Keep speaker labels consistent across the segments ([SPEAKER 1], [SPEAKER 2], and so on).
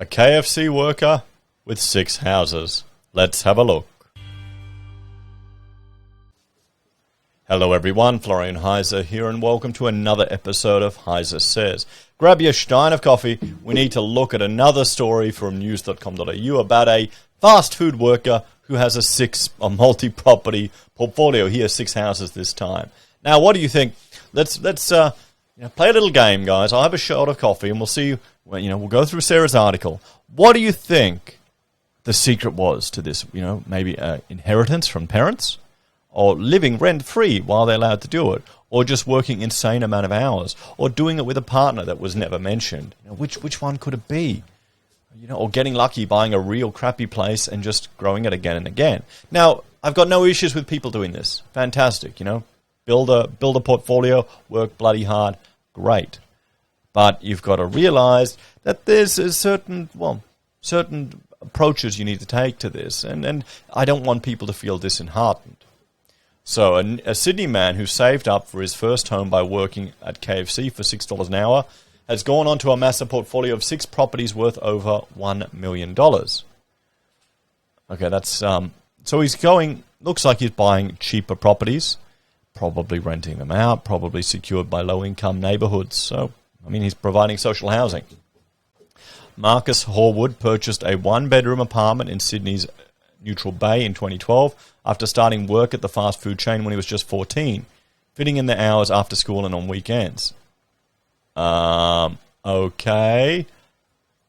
[SPEAKER 1] A KFC worker with 6 houses. Let's have a look. Hello everyone, Florian.heise here, and welcome to another episode of HeiseSays. Grab your stein of coffee. We need to look at another story from news.com.au about a fast food worker who has a multi-property portfolio. He has 6 houses this time. Now, what do you think? Let's play a little game, guys. I'll have a shot of coffee, and we'll see. We'll go through Sarah's article. What do you think the secret was to this? Maybe inheritance from parents, or living rent-free while they're allowed to do it, or just working insane amount of hours, or doing it with a partner that was never mentioned. Which one could it be? Or getting lucky, buying a real crappy place and just growing it again and again. Now, I've got no issues with people doing this. Fantastic, build a portfolio, work bloody hard, great. But you've got to realize that there's certain approaches you need to take to this, and I don't want people to feel disheartened. So a Sydney man who saved up for his first home by working at KFC for $6 an hour has gone on to amass a portfolio of 6 properties worth over $1 million. Okay, that's so he's going. Looks like he's buying cheaper properties, probably renting them out, probably secured by low-income neighbourhoods. So, he's providing social housing. Marcus Horwood purchased a 1-bedroom apartment in Sydney's Neutral Bay in 2012 after starting work at the fast food chain when he was just 14, fitting in the hours after school and on weekends. Okay.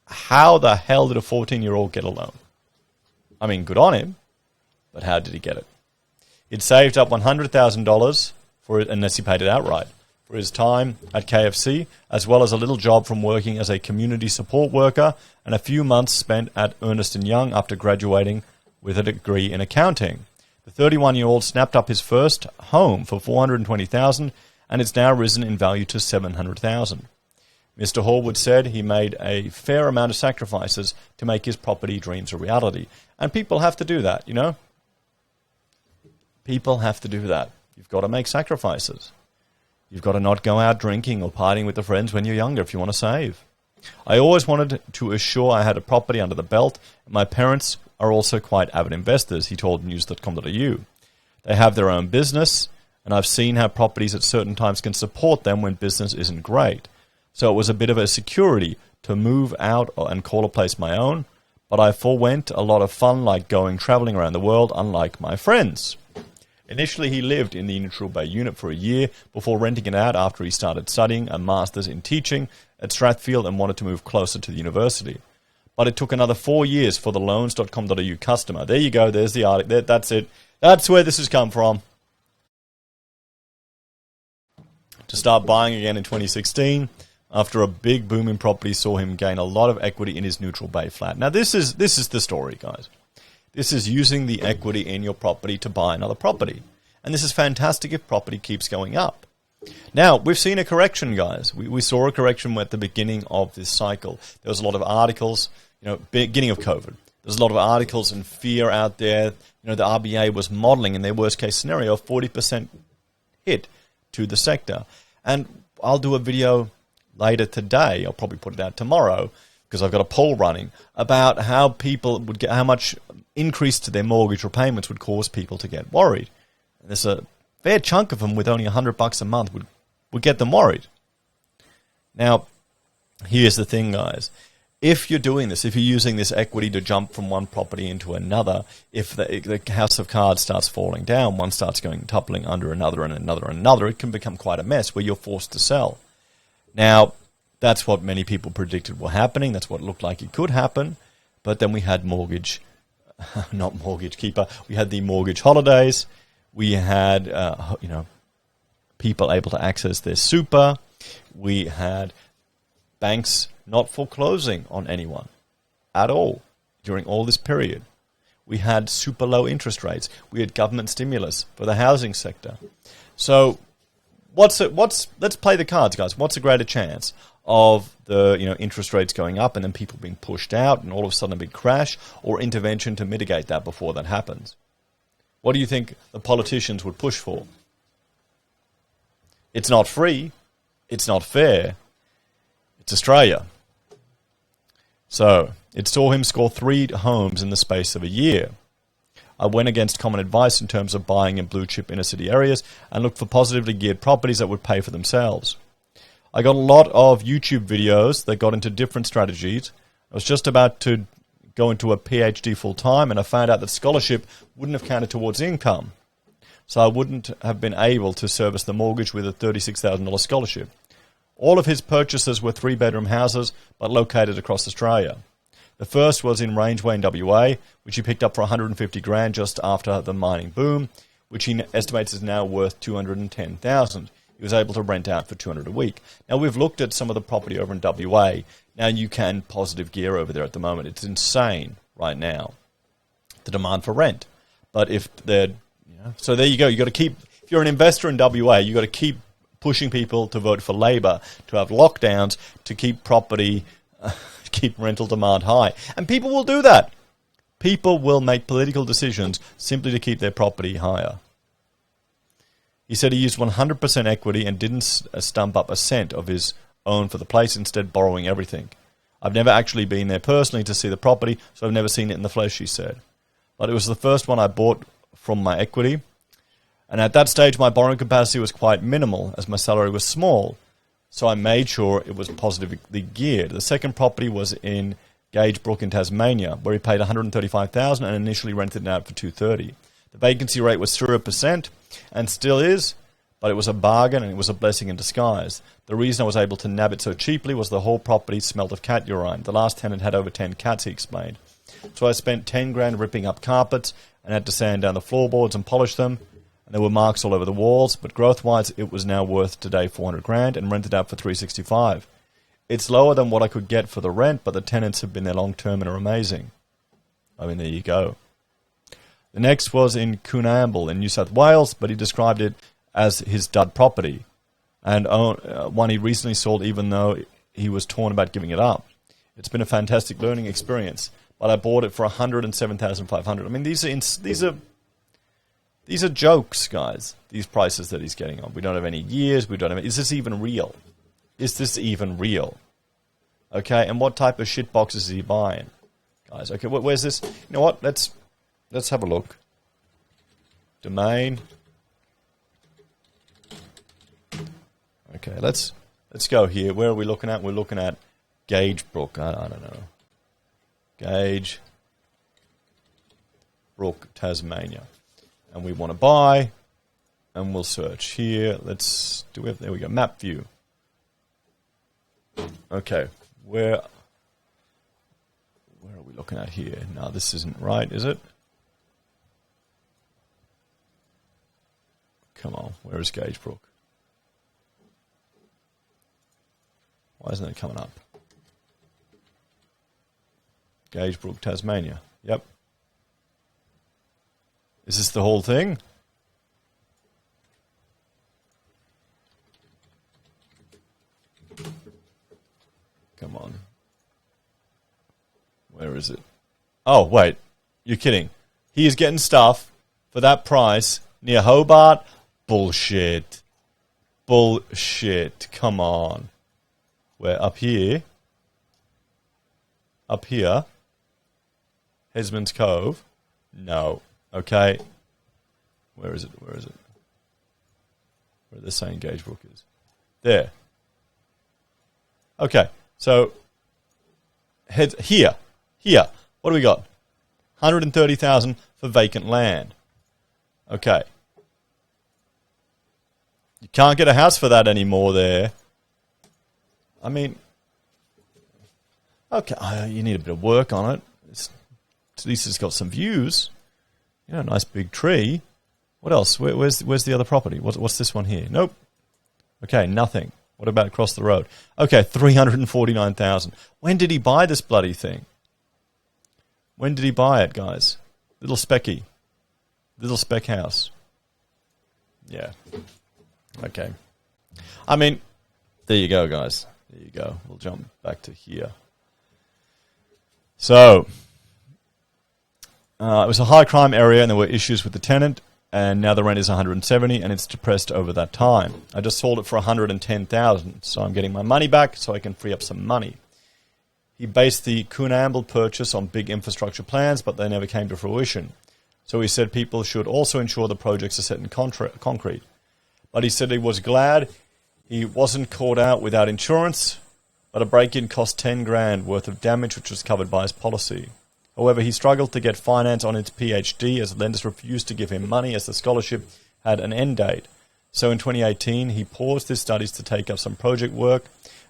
[SPEAKER 1] How the hell did a 14-year-old get a loan? Good on him, but how did he get it? He'd saved up $100,000 for it, unless he paid it outright, for his time at KFC, as well as a little job from working as a community support worker and a few months spent at Ernst & Young after graduating with a degree in accounting. The 31-year-old snapped up his first home for $420,000, and it's now risen in value to $700,000. Mr. Horwood said he made a fair amount of sacrifices to make his property dreams a reality. And people have to do that, People have to do that. You've got to make sacrifices. You've got to not go out drinking or partying with the friends when you're younger if you want to save. I always wanted to assure I had a property under the belt. My parents are also quite avid investors, he told news.com.au. They have their own business, and I've seen how properties at certain times can support them when business isn't great. So it was a bit of a security to move out and call a place my own, but I forewent a lot of fun like traveling around the world, unlike my friends. Initially, he lived in the Neutral Bay unit for a year before renting it out after he started studying a master's in teaching at Strathfield and wanted to move closer to the university. But it took another 4 years for the loans.com.au customer. There you go, there's the article. That's it. That's where this has come from. To start buying again in 2016, after a big boom in property saw him gain a lot of equity in his Neutral Bay flat. Now, this is the story, guys. This is using the equity in your property to buy another property. And this is fantastic if property keeps going up. Now, we've seen a correction, guys. We saw a correction at the beginning of this cycle. There was a lot of articles, beginning of COVID. There's a lot of articles and fear out there. The RBA was modeling in their worst-case scenario a 40% hit to the sector. And I'll do a video later today. I'll probably put it out tomorrow because I've got a poll running about how people would get, how much increase to their mortgage repayments would cause people to get worried. And there's a fair chunk of them with only $100 a month would get them worried. Now, here's the thing, guys. If you're doing this, if you're using this equity to jump from one property into another, if the house of cards starts falling down, one starts toppling under another and another and another, it can become quite a mess where you're forced to sell. Now, that's what many people predicted were happening. That's what looked like it could happen. But then we had not mortgage keeper. We had the mortgage holidays. We had, people able to access their super. We had banks not foreclosing on anyone at all during all this period. We had super low interest rates. We had government stimulus for the housing sector. So let's play the cards, guys. What's a greater chance of the interest rates going up and then people being pushed out and all of a sudden a big crash, or intervention to mitigate that before that happens? What do you think the politicians would push for? It's not free. It's not fair. It's Australia. So it saw him score 3 homes in the space of a year. I went against common advice in terms of buying in blue chip inner city areas and looked for positively geared properties that would pay for themselves. I got a lot of YouTube videos that got into different strategies. I was just about to go into a PhD full time, and I found out that scholarship wouldn't have counted towards income. So I wouldn't have been able to service the mortgage with a $36,000 scholarship. All of his purchases were 3-bedroom houses, but located across Australia. The first was in Rangeway in WA, which he picked up for $150,000 just after the mining boom, which he estimates is now worth $210,000. He was able to rent out for $200 a week. Now, we've looked at some of the property over in WA. Now, you can positive gear over there at the moment. It's insane right now, the demand for rent. But if they're, so there you go. You got to keep, if you're an investor in WA, you got to keep pushing people to vote for Labor, to have lockdowns, to keep property, keep rental demand high. And people will do that. People will make political decisions simply to keep their property higher. He said he used 100% equity and didn't stump up a cent of his own for the place, instead borrowing everything. I've never actually been there personally to see the property, so I've never seen it in the flesh, he said. But it was the first one I bought from my equity. And at that stage, my borrowing capacity was quite minimal, as my salary was small. So I made sure it was positively geared. The second property was in Gage Brook in Tasmania, where he paid $135,000 and initially rented it out for $230,000. The vacancy rate was 0% and still is, but it was a bargain and it was a blessing in disguise. The reason I was able to nab it so cheaply was the whole property smelled of cat urine. The last tenant had over 10 cats, he explained. So I spent $10,000 ripping up carpets and had to sand down the floorboards and polish them. And there were marks all over the walls, but growth-wise, it was now worth today $400,000 and rented out for $365,000. It's lower than what I could get for the rent, but the tenants have been there long-term and are amazing. I mean, there you go. The next was in Coonamble in New South Wales, but he described it as his dud property, and one he recently sold even though he was torn about giving it up. It's been a fantastic learning experience, but I bought it for $107,500. I mean, these are jokes, guys, these prices that he's getting on. We don't have any years. We don't have. Is this even real? Is this even real? Okay, and what type of shit boxes is he buying, guys? Okay, where's this? You know what? Let's have a look. Domain. Okay, let's go here. Where are we looking at? We're looking at Gage Brook. I don't know. Gage Brook, Tasmania. And we want to buy, and we'll search here. Let's do it. There we go. Map view. Okay, where are we looking at here? No, this isn't right, is it? Come on, where is Gage Brook? Why isn't it coming up? Gage Brook, Tasmania. Yep. Is this the whole thing? Come on. Where is it? Oh, wait. You're kidding. He is getting stuff for that price near Hobart? Bullshit. Bullshit. Come on. Where? Up here? Up here? Hesman's Cove? No. Okay. Where is it? Where is it? Where the same Gage Brook is. There. Okay. So, head here. Here. What do we got? $130,000 for vacant land. Okay. You can't get a house for that anymore there. I mean, okay, you need a bit of work on it. At least it's got some views. You know, a nice big tree. What else? Where's the other property? What's this one here? Nope. Okay, nothing. What about across the road? Okay, $349,000. When did he buy this bloody thing? When did he buy it, guys? Little specky. Little spec house. Yeah. Okay. I mean, there you go, guys. There you go. We'll jump back to here. So, it was a high crime area and there were issues with the tenant, and now the rent is $170 and it's depressed over that time. I just sold it for $110,000, so I'm getting my money back so I can free up some money. He based the Coonamble purchase on big infrastructure plans, but they never came to fruition. So he said people should also ensure the projects are set in concrete. But he said he was glad he wasn't caught out without insurance, but a break-in cost 10 grand worth of damage, which was covered by his policy. However, he struggled to get finance on his PhD as lenders refused to give him money as the scholarship had an end date. So in 2018, he paused his studies to take up some project work,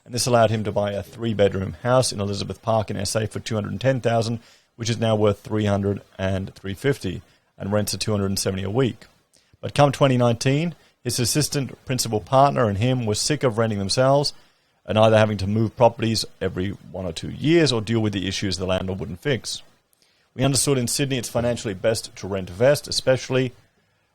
[SPEAKER 1] and this allowed him to buy a 3-bedroom house in Elizabeth Park in SA for $210,000, which is now worth $300 and $350, and rents at $270 a week. But come 2019, his assistant principal partner and him were sick of renting themselves, and either having to move properties every 1 or 2 years or deal with the issues the landlord wouldn't fix. We understood in Sydney it's financially best to rent vest, especially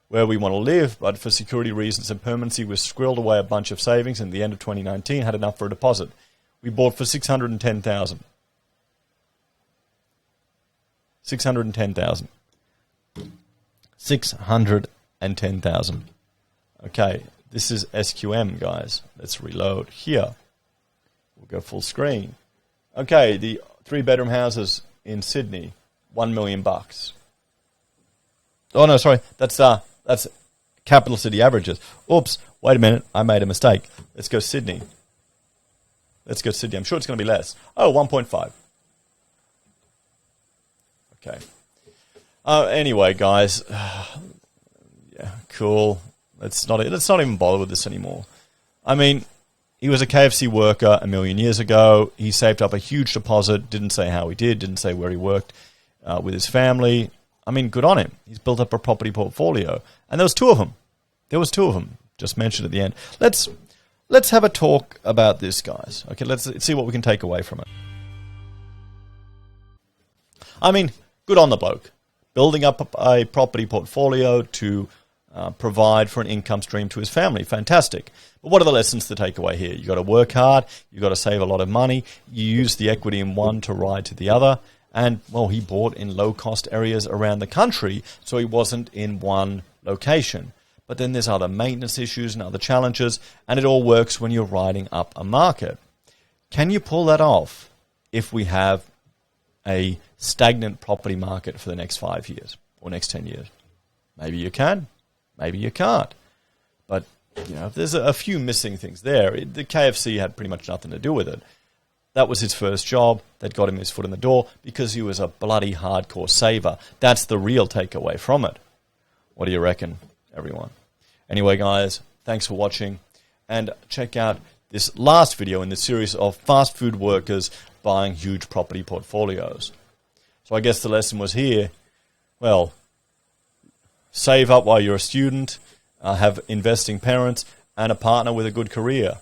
[SPEAKER 1] where we want to live, but for security reasons and permanency, we squirreled away a bunch of savings, and at the end of 2019 had enough for a deposit. We bought for $610,000. $610,000. $610,000. Okay, this is SQM, guys. Let's reload here. We'll go full screen. Okay, the 3-bedroom houses in Sydney, $1 million. Oh no, sorry, that's capital city averages. Oops, wait a minute, I made a mistake. Let's go Sydney. Let's go Sydney. I'm sure it's going to be less. Oh, 1.5. Okay. Anyway, guys. Yeah, cool. Let's not even bother with this anymore. I mean, he was a KFC worker 1 million years ago. He saved up a huge deposit. Didn't say how he did. Didn't say where he worked with his family. I mean, good on him. He's built up a property portfolio. And there was 2 of them. There was 2 of them. Just mentioned at the end. Let's have a talk about this, guys. Okay, let's see what we can take away from it. I mean, good on the bloke. Building up a property portfolio to provide for an income stream to his family. Fantastic. But what are the lessons to take away here? You've got to work hard. You've got to save a lot of money. You use the equity in one to ride to the other. And, well, he bought in low-cost areas around the country, so he wasn't in one location. But then there's other maintenance issues and other challenges, and it all works when you're riding up a market. Can you pull that off if we have a stagnant property market for the next 5 years or next 10 years? Maybe you can. Maybe you can't. But, you know, there's a few missing things there. The KFC had pretty much nothing to do with it. That was his first job that got him his foot in the door because he was a bloody hardcore saver. That's the real takeaway from it. What do you reckon, everyone? Anyway, guys, thanks for watching. And check out this last video in the series of fast food workers buying huge property portfolios. So I guess the lesson was here, well, save up while you're a student, have investing parents, and a partner with a good career.